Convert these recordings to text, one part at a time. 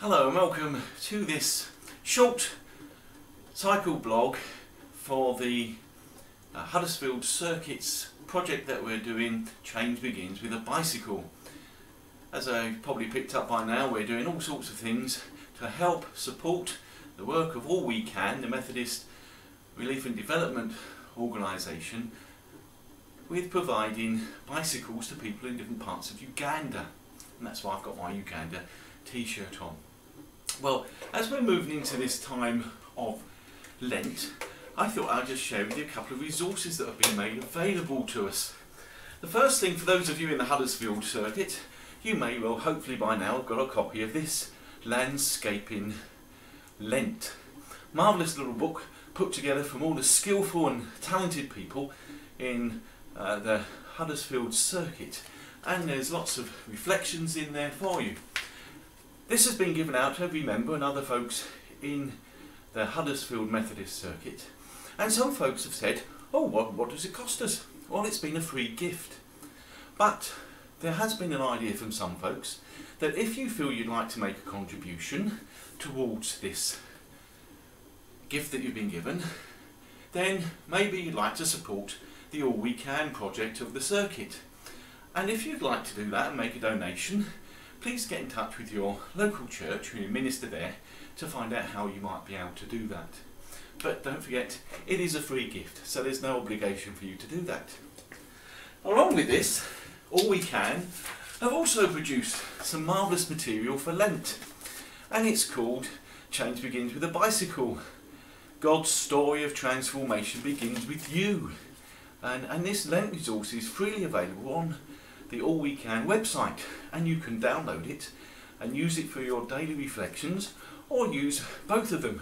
Hello and welcome to this short cycle blog for the Huddersfield Circuits project that we're doing. Change begins with a bicycle. As I've probably picked up by now, we're doing all sorts of things to help support the work of All We Can, the Methodist Relief and Development Organisation, with providing bicycles to people in different parts of Uganda. And that's why I've got my Uganda t-shirt on. Well, as we're moving into this time of Lent, I thought I'd just share with you a couple of resources that have been made available to us. The first thing, for those of you in the Huddersfield Circuit, you may well hopefully by now have got a copy of this Landscaping Lent. Marvellous little book put together from all the skillful and talented people in the Huddersfield Circuit, and there's lots of reflections in there for you. This has been given out to every member and other folks in the Huddersfield Methodist Circuit, and some folks have said, oh, what does it cost us? Well, it's been a free gift. But there has been an idea from some folks that if you feel you'd like to make a contribution towards this gift that you've been given, then maybe you'd like to support the All We Can project of the circuit. And if you'd like to do that and make a donation, please get in touch with your local church or your minister there to find out how you might be able to do that. But don't forget, it is a free gift, so there's no obligation for you to do that. Along with this, All We Can have also produced some marvellous material for Lent, and it's called Change Begins with a Bicycle. God's story of transformation begins with you. And this Lent resource is freely available on the All We Can website, and you can download it and use it for your daily reflections, or use both of them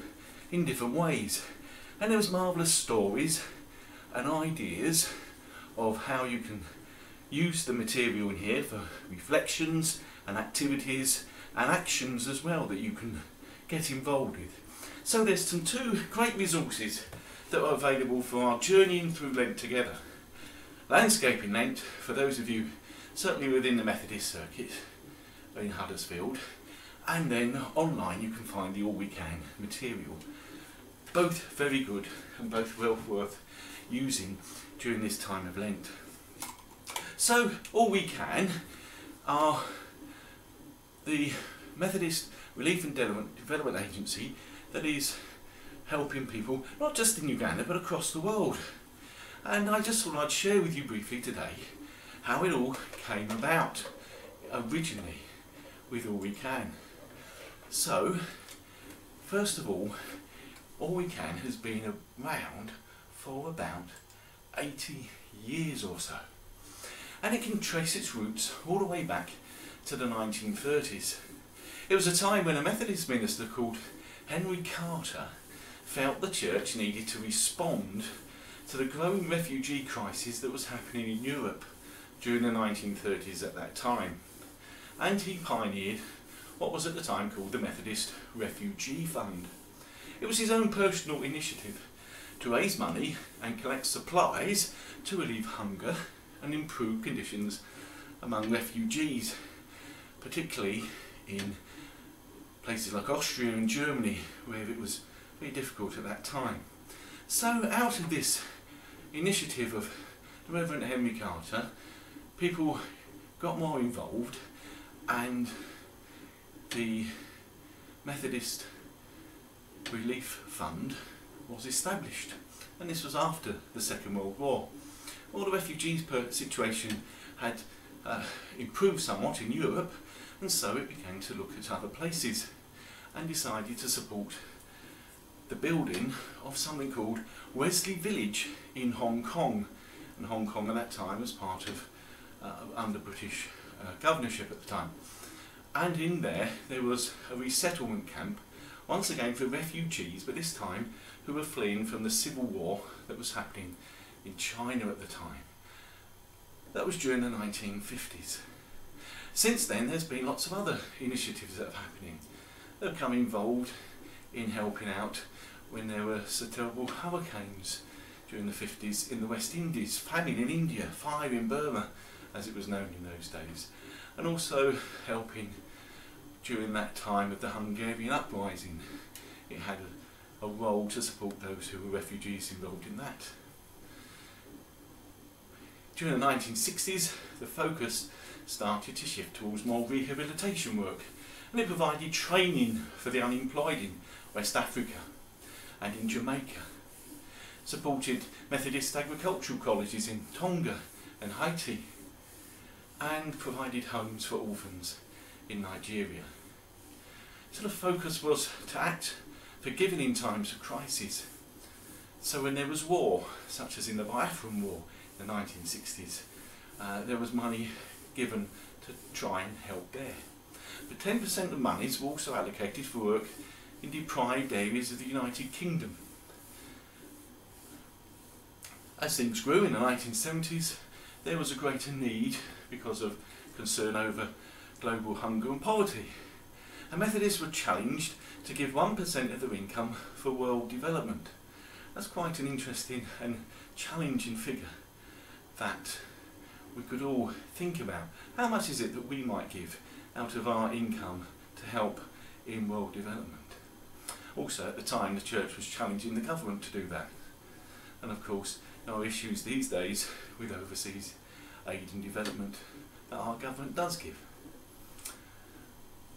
in different ways. And there's marvellous stories and ideas of how you can use the material in here for reflections and activities and actions as well that you can get involved with. So there's some two great resources that are available for our journeying through Lent together. Landscaping Lent, for those of you certainly within the Methodist Circuit in Huddersfield, and then online you can find the All We Can material. Both very good and both well worth using during this time of Lent. So All We Can are the Methodist Relief and Development Agency that is helping people not just in Uganda but across the world. And I just thought I'd share with you briefly today how it all came about originally with All We Can. So, first of all We Can has been around for about 80 years or so, and it can trace its roots all the way back to the 1930s. It was a time when a Methodist minister called Henry Carter felt the church needed to respond to the growing refugee crisis that was happening in Europe during the 1930s at that time. And he pioneered what was at the time called the Methodist Refugee Fund. It was his own personal initiative to raise money and collect supplies to relieve hunger and improve conditions among refugees, particularly in places like Austria and Germany, where it was very difficult at that time. So out of this initiative of the Reverend Henry Carter, people got more involved, and the Methodist Relief Fund was established. And this was after the Second World War. Well, the refugees situation had improved somewhat in Europe, and so it began to look at other places and decided to support the building of something called Wesley Village in Hong Kong. And Hong Kong at that time was part of under British governorship at the time. And in there was a resettlement camp, once again for refugees, but this time who were fleeing from the civil war that was happening in China at the time. That was during the 1950s. Since then there's been lots of other initiatives that are happening. They've become involved in helping out when there were so terrible hurricanes during the 50s in the West Indies, famine in India, fire in Burma as it was known in those days, and also helping during that time of the Hungarian uprising. It had a role to support those who were refugees involved in that. During the 1960s, the focus started to shift towards more rehabilitation work, and it provided training for the unemployed in West Africa and in Jamaica, supported Methodist agricultural colleges in Tonga and Haiti, and provided homes for orphans in Nigeria. So the focus was to act for giving in times of crisis. So when there was war, such as in the Biafran War in the 1960s, there was money given to try and help there. But 10% of monies were also allocated for work in deprived areas of the United Kingdom. As things grew in the 1970s, there was a greater need because of concern over global hunger and poverty. And Methodists were challenged to give 1% of their income for world development. That's quite an interesting and challenging figure that we could all think about. How much is it that we might give out of our income to help in world development? Also, at the time, the church was challenging the government to do that. And of course, there are issues these days with overseas aid and development that our government does give.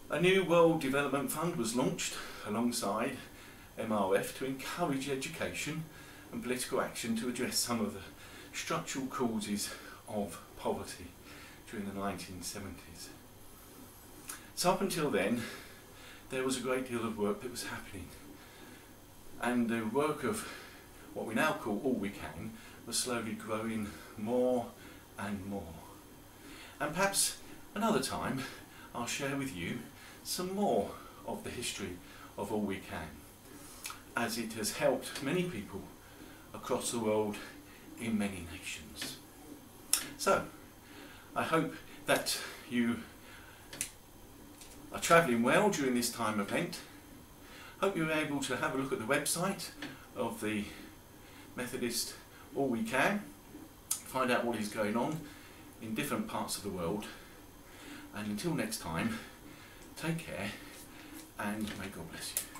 A new World Development Fund was launched alongside MRF to encourage education and political action to address some of the structural causes of poverty during the 1970s. So up until then, there was a great deal of work that was happening, and the work of what we now call All We Can was slowly growing more and more. And perhaps another time I'll share with you some more of the history of All We Can, as it has helped many people across the world in many nations. So, I hope that you are travelling well during this time of Lent. Hope you're able to have a look at the website of the Methodist All We Can, find out what is going on in different parts of the world, and until next time, take care and may God bless you.